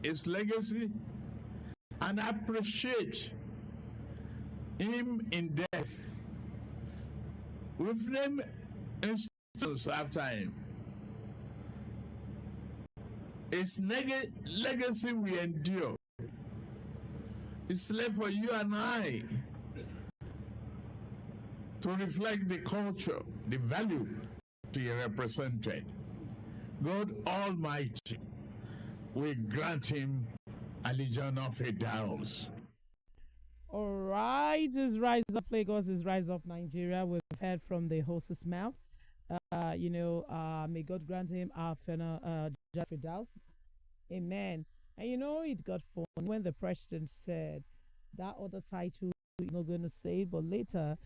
his legacy and appreciate him in death. We've named institutions after him. His legacy we endure. It's left for you and I to reflect the culture, the value he represented. God Almighty will grant him a legion of idols. All right, his Rise Up Lagos, his Rise Up Nigeria. We've heard from the host's mouth. May God grant him our final Jeffrey. Amen. And it got fun when the president said that other title, you're not going to say it, but later,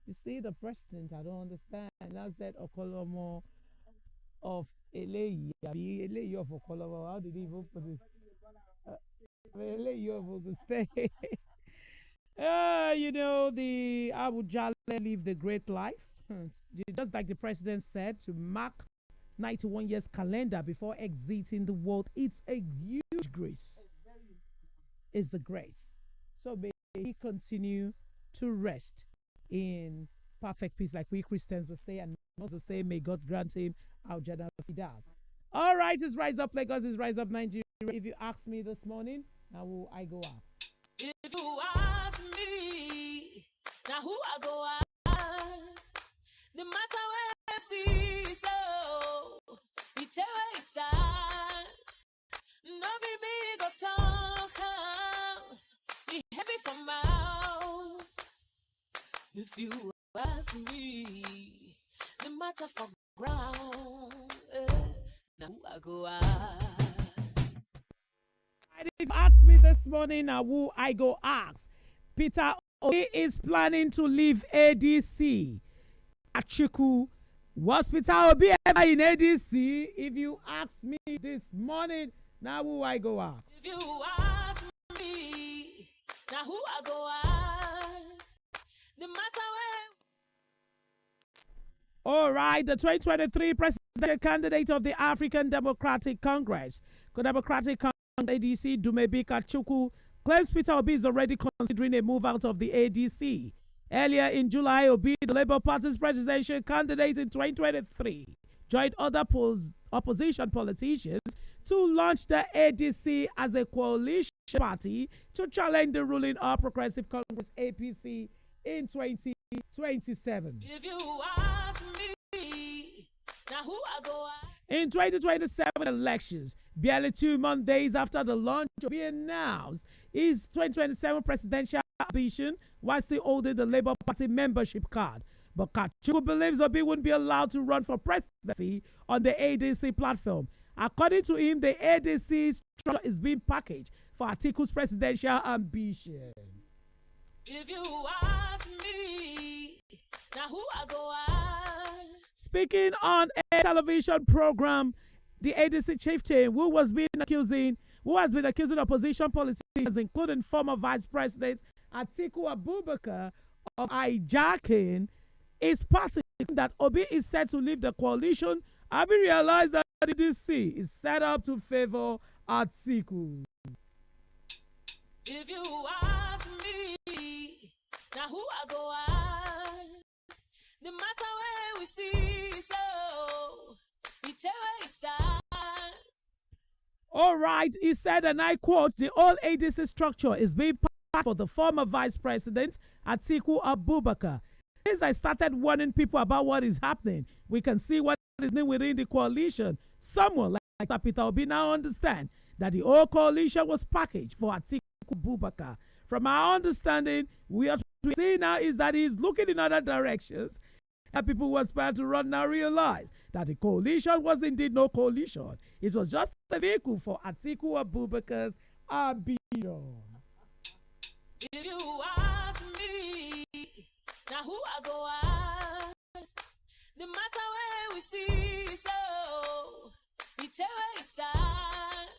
you see the president, I don't understand. I said Okolomo of Eleyi of Okolomo. How did he even put it? Eleyi of Ogun State. The Abu Jalil lived a great life. Just like the president said, to mark 91 years calendar before exiting the world. It's a huge grace. It's a grace. So may he continue to rest in perfect peace, like we Christians will say, and also say, may God grant him our general fidas. All right, it's Rise Up Lagos, it's Rise Up Nigeria. If you ask me this morning, now who I go ask? If you ask me, now who I go ask? The matter where I see, so we tell where it starts. No baby go talk out, be heavy from mouth. If you ask me, the matter from ground, now who I go ask? If you ask me this morning, now who I go ask? Peter Obi is planning to leave ADC. Achiku, was Peter Obi ever in ADC? If you ask me this morning, now who I go ask? If you ask me, now who I go ask? The matter where. All right, the 2023 presidential candidate of the African Democratic Congress, ADC, Dumebika Chukwu, claims Peter Obi is already considering a move out of the ADC. Earlier in July, Obi, the Labour Party's presidential candidate in 2023, joined other opposition politicians to launch the ADC as a coalition party to challenge the ruling All Progressive Congress APC in 2027. If you ask me, now who I go ask? In 2027 elections, barely 2 days after the launch, Obi announced his 2027 presidential ambition while still holding the Labour Party membership card. But Kachukwu believes Obi wouldn't be allowed to run for presidency on the ADC platform. According to him, the ADC structure is being packaged for Atiku's presidential ambition. If you ask me, now who I go ask? Speaking on a television program, the ADC chieftain who has been accusing opposition politicians, including former Vice President Atiku Abubakar, of hijacking his party, that Obi is set to leave the coalition, having realized that the ADC is set up to favor Atiku. If you ask me, now who I go ask? The matter where we see, so we tell where it starts. All right, he said, and I quote, the whole ADC structure is being packed for the former Vice President Atiku Abubakar. Since I started warning people about what is happening, we can see what is new within the coalition. Someone like Peter Obi now understand that the whole coalition was packaged for Atiku Abubakar. From our understanding, we are seeing now is that he is looking in other directions. And people who aspire to run now realize that the coalition was indeed no coalition. It was just a vehicle for Atiku Abubakar's ambition. If you ask me, now who I go ask? The matter where we see, so we tell where it starts.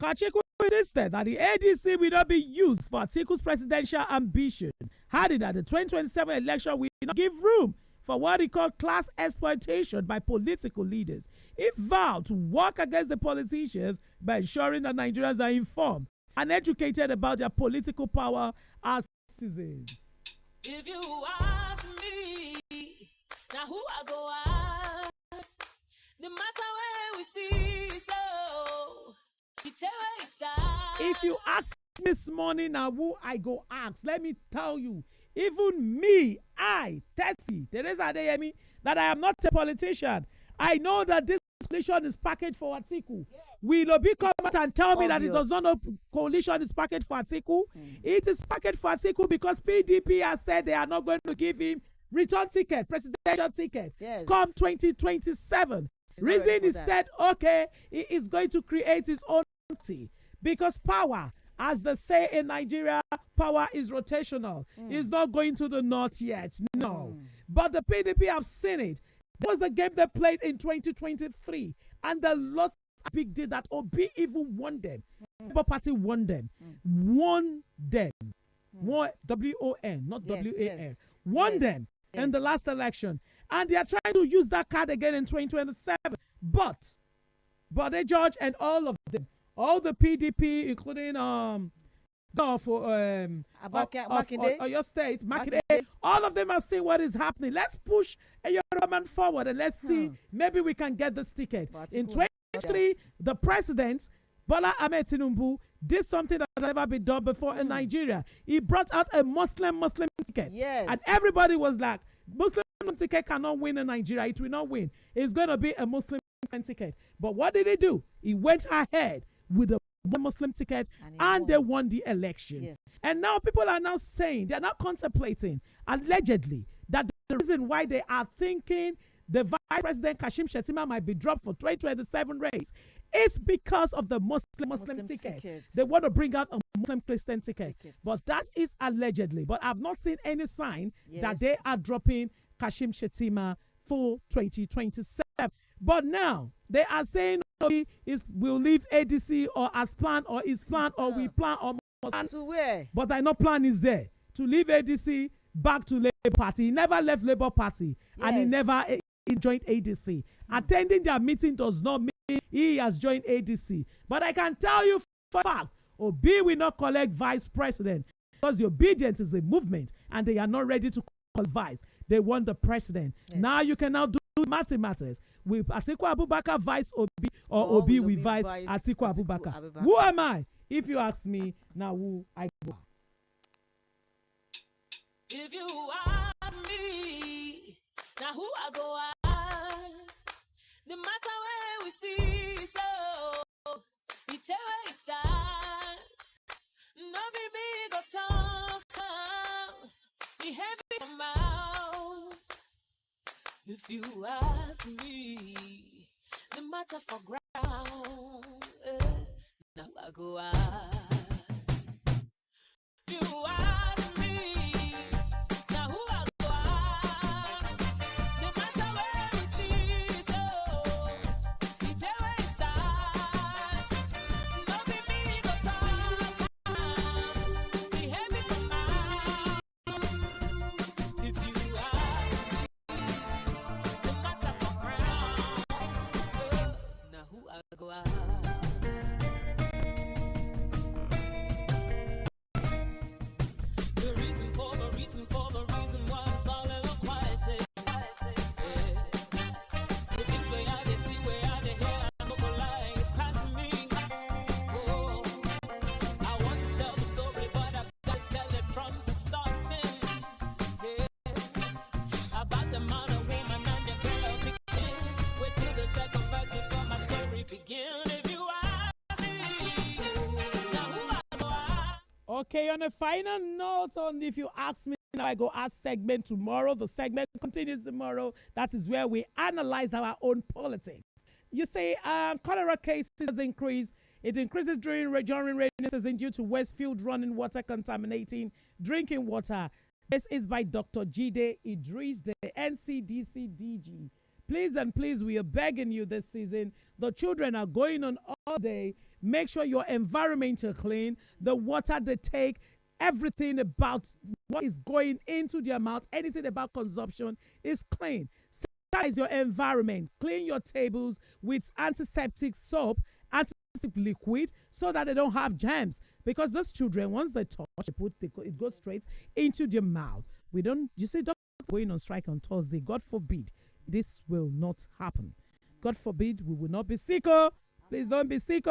Kachukwu insisted that the ADC will not be used for Atiku's presidential ambition, adding that the 2027 election will not give room for what he called class exploitation by political leaders. He vowed to work against the politicians by ensuring that Nigerians are informed and educated about their political power as citizens. If you ask me, now who I go ask? The matter where we see, so it's where it starts. If you ask this morning, now who I go ask, let me tell you, even me, Tessie, Teresa Adeyemi, that I am not a politician. I know that this coalition is packaged for Atiku. Yeah. Will Obi come out and tell me that it does not know coalition is packaged for Atiku? It is packaged for Atiku because PDP has said they are not going to give him return ticket, presidential ticket, come 2027. Reason is said, okay, he is going to create his own party because power, as they say in Nigeria, power is rotational. It's not going to the north yet, no. But the PDP have seen it. That was the game they played in 2023, and they lost a big deal that Obi even won them. Labour Party won them. Won them. W-O-N, not W-A-N. Won them in the last election. And they are trying to use that card again in 2027. But they judge and all of them, all the PDP, including your state, Makinde, all of them are seeing what is happening. Let's push a young man forward and let's see, maybe we can get this ticket. In 2023, the president, Bola Ahmed Tinubu, did something that has never been done before in Nigeria. He brought out a Muslim ticket. And everybody was like, Muslim ticket cannot win in Nigeria. It will not win. It's going to be a Muslim ticket. But what did he do? He went ahead with the Muslim ticket and they won the election. And now people are now saying, they're now contemplating, allegedly, that the reason why they are thinking the Vice President Kashim Shettima might be dropped for 2027 race, it's because of the Muslim ticket. They want to bring out a Muslim Christian ticket. But that is allegedly. But I've not seen any sign that they are dropping Kashim Shettima for 2027. But now they are saying will leave ADC or as planned or is planned or we plan or plan. To where? But I know plan is there to leave ADC back to Labour Party. He never left Labour Party and he never joined ADC. Attending their meeting does not mean he has joined ADC. But I can tell you for a fact, Obi will not collect vice president because the obedience is a movement and they are not ready to call vice. They want the president. Now you can now do mathematics with Atiku Abubakar vice Obi or Obi with vice Atiku Abubakar. Who am I? If you ask me, now who I go ask? If you ask me, now who I go ask? The matter where we see, so it's where it starts. No baby go talk, be heavy for mouth. If you ask me, the matter for ground, now I go ask. You ask me, now who I go ask? The matter where we see, so it's where it starts. No baby go talk, be heavy for mouth. If you ask me, the matter for ground, now who I go ask? Okay, on a final note, on if you ask me, now I go ask segment tomorrow. The segment continues tomorrow. That is where we analyze our own politics. You say cholera cases increase. It increases during rainy season due to Westfield running water contaminating drinking water. This is by Dr. Jide Idris, the NCDC DG. Please and please, we are begging you this season. The children are going on all day. Make sure your environment is clean. The water they take, everything about what is going into their mouth, anything about consumption is clean. Sanitize your environment. Clean your tables with antiseptic soap, antiseptic liquid, so that they don't have germs. Because those children, once they touch, it goes straight into their mouth. You see, doctors going on strike on Thursday. God forbid this will not happen. God forbid we will not be sick. Please don't be sick.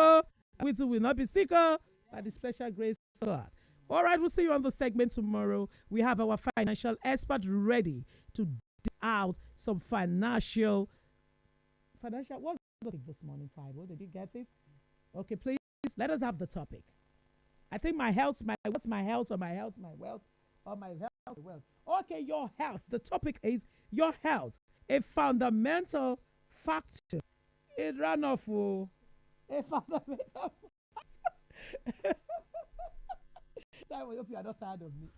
We too will not be sick by the special grace of God. All right, we'll see you on the segment tomorrow. We have our financial expert ready to dig out some financial. What's the topic this morning, Taiwo? Did you get it? Okay, please let us have the topic. I think my health, my wealth, my health, or my wealth. Okay, your health. The topic is your health, a fundamental factor. It ran off. A fundamental factor. I hope you are not tired of me.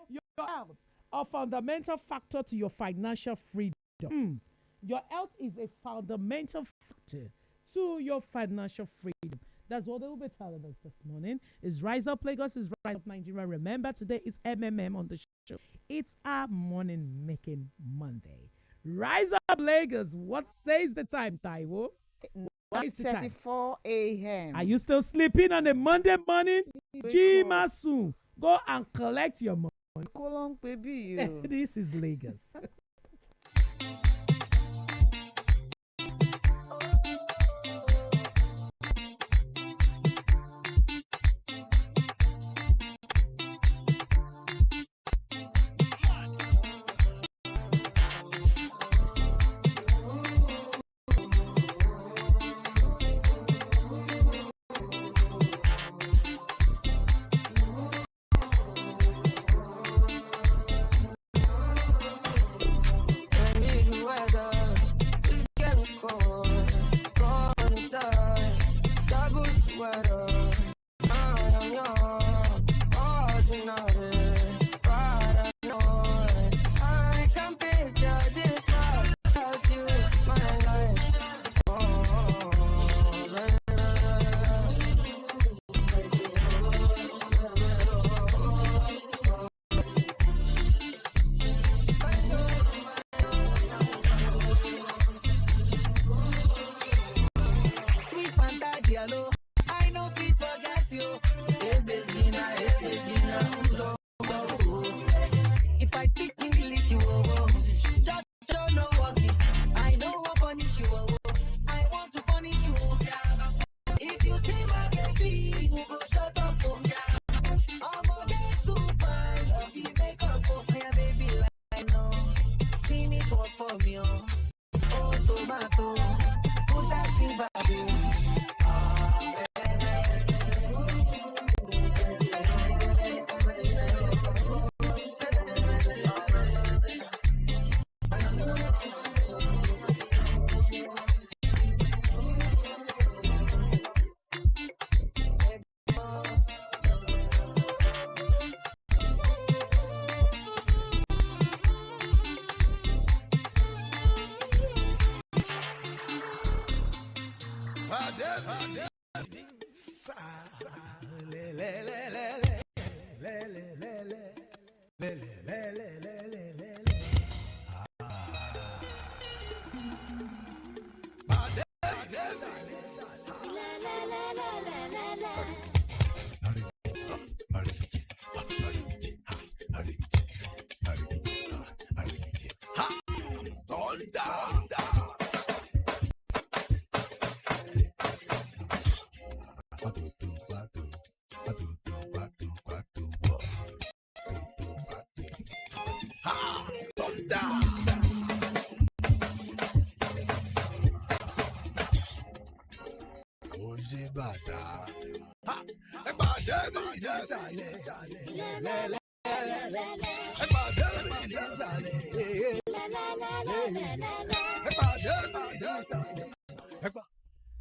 Your health, a fundamental factor to your financial freedom. Your health is a fundamental factor to your financial freedom. That's what they will be telling us this morning. Is Rise Up Lagos, is Rise Up Nigeria. Remember, today is MMM on the show. It's our morning making Monday. Rise Up Lagos. What says the time, Taiwo? 9:34 a.m. Are you still sleeping on a Monday morning? Jimasu, go and collect your money. Colon, baby, This is Lagos.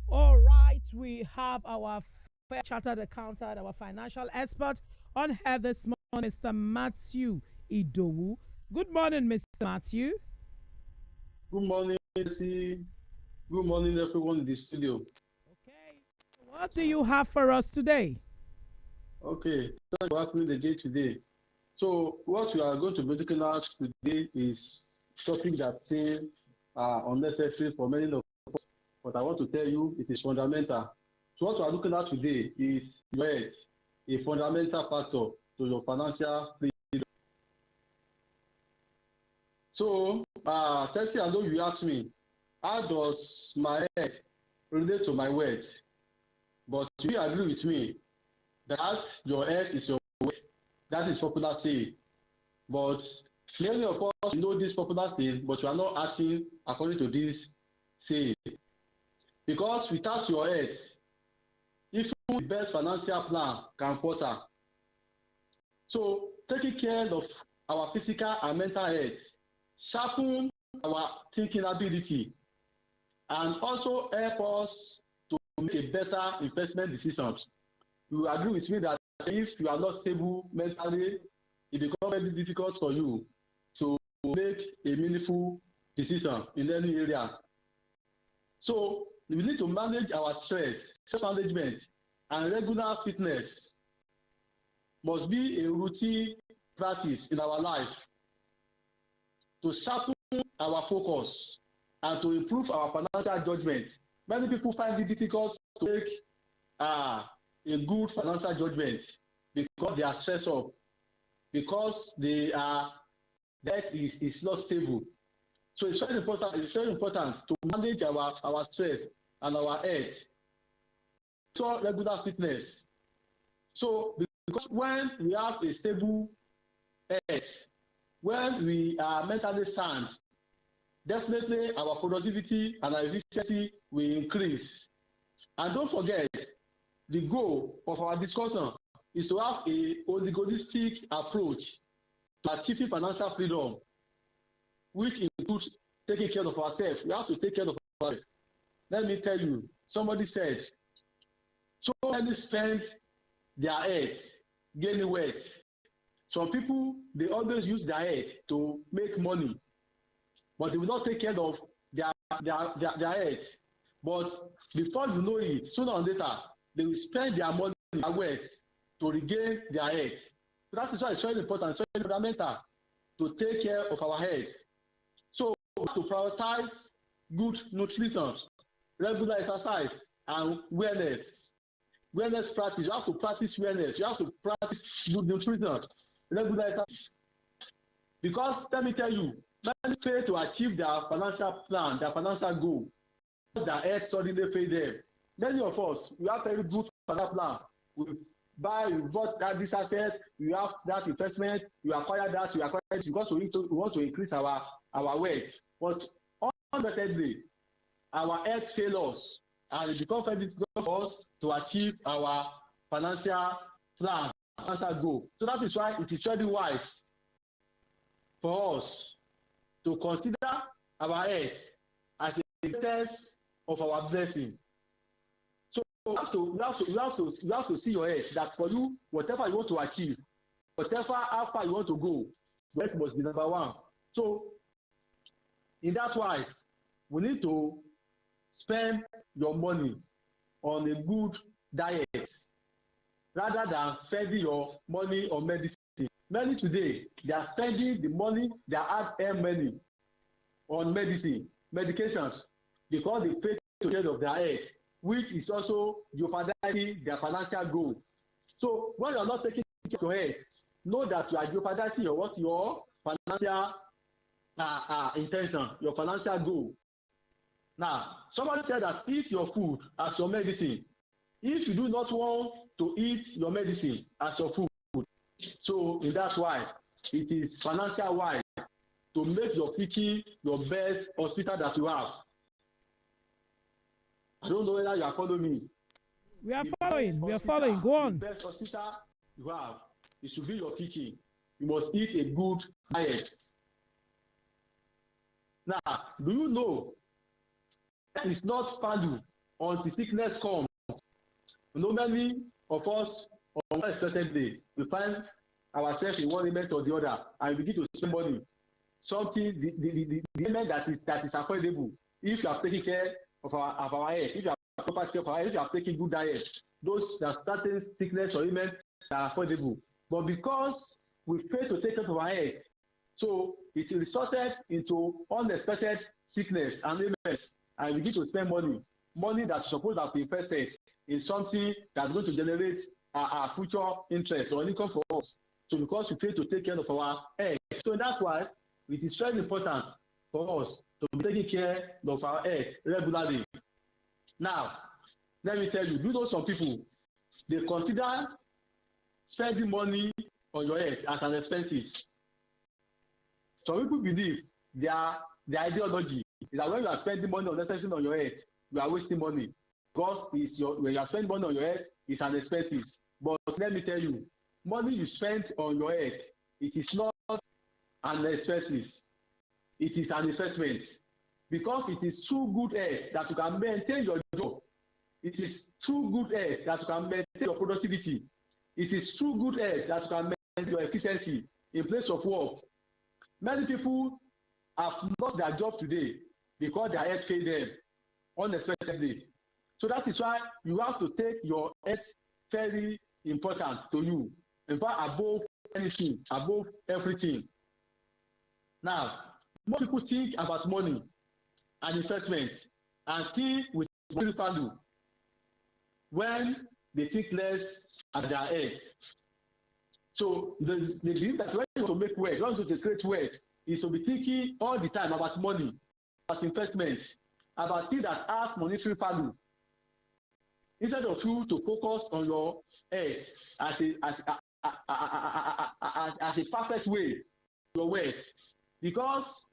All right, we have our chartered accountant, our financial expert on here this morning, Mr. Matthew Idowu. Good morning, Mr. Matthew. Good morning, Jesse. Good morning, everyone in the studio. Okay, what do you have for us today? Okay, thank you for asking me again today. So what we are going to be looking at today is topic that seems unnecessary for many of us, but I want to tell you it is fundamental. So what we are looking at today is your health, a fundamental factor to your financial freedom. So, Tessie, I know you asked me, how does my health relate to my wealth? But you agree with me that your health is your wealth. That is popular saying. But many of us know this popular saying, but we are not acting according to this saying. Because without your health, even the best financial plan can falter. So taking care of our physical and mental health, sharpen our thinking ability, and also help us to make a better investment decisions. You agree with me that if you are not stable mentally, it becomes very difficult for you to make a meaningful decision in any area. So we need to manage our stress. Stress management and regular fitness must be a routine practice in our life to sharpen our focus and to improve our financial judgment. Many people find it difficult to make a good financial judgment because they are stressed up, because debt is not stable. So it's very important. It's very important to manage our stress and our health. So regular fitness. So because when we have a stable health, when we are mentally sound, definitely our productivity and our efficiency will increase. And don't forget, the goal of our discussion is to have a holistic approach to achieving financial freedom, which includes taking care of ourselves. We have to take care of ourselves. Let me tell you, somebody said, so many spend their heads gaining wealth. Some people, they always use their head to make money, but they will not take care of their heads. But before you know it, sooner or later, they will spend their money, their wealth, to regain their heads. So that is why it's very important, it's very fundamental to take care of our heads. So we have to prioritize good nutrition, regular exercise, and wellness. Wellness practice, you have to practice wellness, you have to practice good nutrition, regular exercise. Because let me tell you, many fail to achieve their financial plan, their financial goal. Their health suddenly fail them. Many of us, we have very good financial plan. We bought this asset, we have that investment, we acquire that, because we want to increase our wealth. But unexpectedly, our health fails us, and it becomes very difficult for us to achieve our financial plan, financial goal. So that is why it is very wise for us to consider our health as a test of our blessing. So you have to see your health, that for you, whatever you want to achieve, whatever how far you want to go, your health must be number one. So in that wise, we need to spend your money on a good diet rather than spending your money on medicine. Many today, they are spending the money, their hard-earned money, on medications, because they fail to take care of their health, which is also jeopardizing their financial goal. So when you are not taking care of your health, know that you are jeopardizing your financial intention, your financial goal. Now, somebody said that eat your food as your medicine. If you do not want to eat your medicine as your food, so in that wise, it is financial wise to make your kitchen your best hospital that you have. I don't know whether you are following me. We are following. Go on. The best hospital you have, it should be your kitchen. You must eat a good diet. Now, do you know that is not value until sickness comes? You know, many of us, on one expected day, we find ourselves in one element or the other, and we begin to spend money. Something, the element that is affordable. If you have taken care of our health, if you have proper care of our health, if you have taken good diet, those that certain sickness or ailment that are affordable. But because we fail to take care of our health, so it resulted into unexpected sickness and illness, and we begin to spend money that's supposed to have been invested in something that's going to generate our future interest or income for us. So because we fail to take care of our health, so that's why it is very important for us to be taking care of our health regularly. Now, let me tell you, you know some people, they consider spending money on your health as an expenses. Some people believe their ideology is that when you are spending money unnecessarily on your health, you are wasting money, because when you are spending money on your health, it's an expenses. But let me tell you, money you spend on your health, it is not an expenses, it is an investment, because it is through good health that you can maintain your job. It is through good health that you can maintain your productivity. It is through good health that you can maintain your efficiency in place of work. Many people have lost their job today because their health failed them unexpectedly. So that is why you have to take your health very important to you. In fact, above anything, above everything. Now, most people think about money and investment and think with monetary value when they think less at their health. So they believe that when you want to make wealth, when you want to create wealth, is to be thinking all the time about money, about investments, about things that has monetary value, instead of you to focus on your health as a perfect way your wealth. Because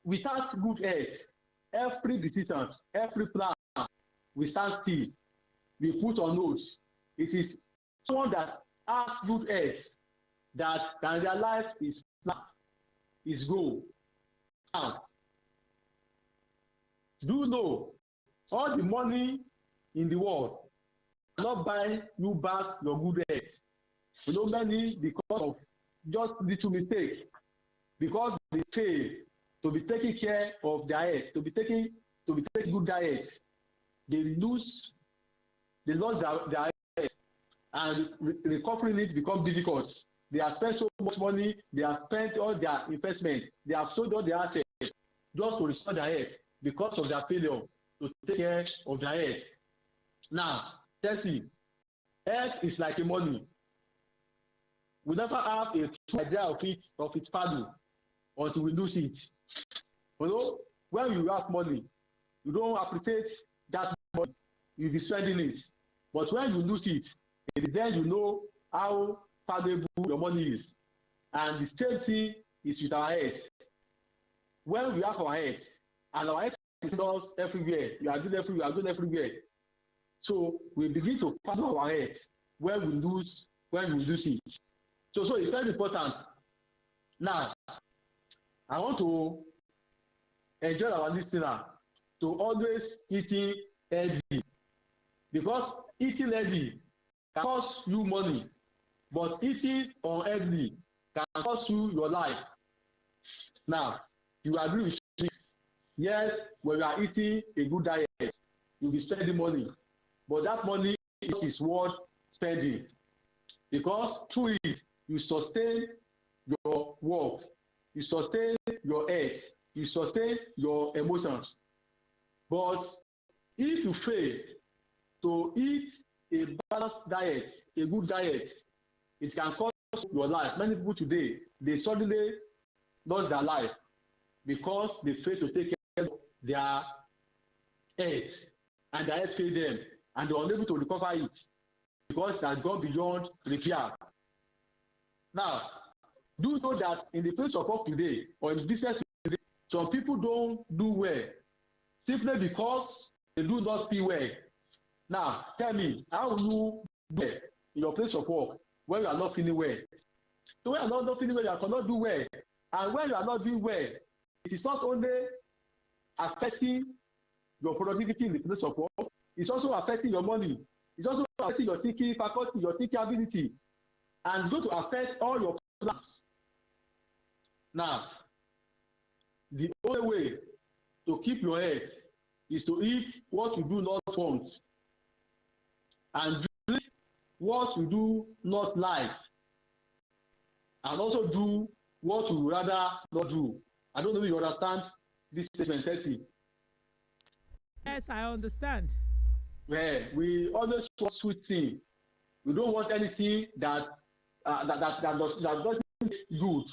without good health, every decision, every plan, we stand still, we put on notes. It is someone that has good health that can realize his goal. Now, do you know all the money in the world cannot buy you back your good health? You know, many, because of just little mistake, because they fail to be taking care of their health, to be taking good diet, they lost their health, and recovering it becomes difficult. They have spent so much money, they have spent all their investment, they have sold all their assets just to restore their health because of their failure to take care of their health. Now, Tessie, health is like a money. We never have a true idea of its value until we lose it. You know, when you have money, you don't appreciate that money, you'll be spending it. But when you lose it, then you know how valuable your money is. And the same thing is with our health. When we have our health, and our health is us everywhere, we are good everywhere. So we begin to value our health when we lose it. So it's very important. Now, I want to enjoy our listener to always eating healthy, because eating healthy can cost you money, but eating unhealthy can cost you your life. Now, you agree with me? Yes, when you are eating a good diet, you'll be spending money, but that money is worth spending, because through it you sustain your work, you sustain your health, you sustain your emotions. But if you fail to eat a balanced diet, a good diet, it can cost your life. Many people today, they suddenly lost their life because they fail to take care of their health, and their health failed them, and they were unable to recover it because it has gone beyond repair. Now, do you know that in the place of work today, or in business today, some people don't do well simply because they do not feel well? Now, tell me, how will you do well in your place of work when you are not feeling well? So when you are not feeling well, you cannot do well. And when you are not doing well, it is not only affecting your productivity in the place of work, it's also affecting your money. It's also affecting your thinking faculty, your thinking ability, and it's going to affect all your plans. Now, the only way to keep your health is to eat what you do not want and drink what you do not like, and also do what you rather not do. I don't know if you understand this statement, Tessie. Yes, I understand. Yeah, we always want sweet thing. We don't want anything that doesn't good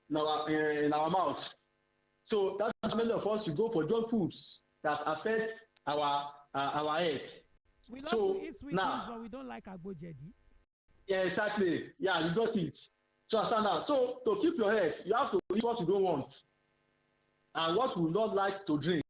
in our mouth. So that's why many of us we go for junk foods that affect our health. We love So to eat sweet now, things, but we don't like agbojedi. yeah, exactly. Yeah, you got it. So understand that. So to keep your health, you have to eat what you don't want and what you not like to drink.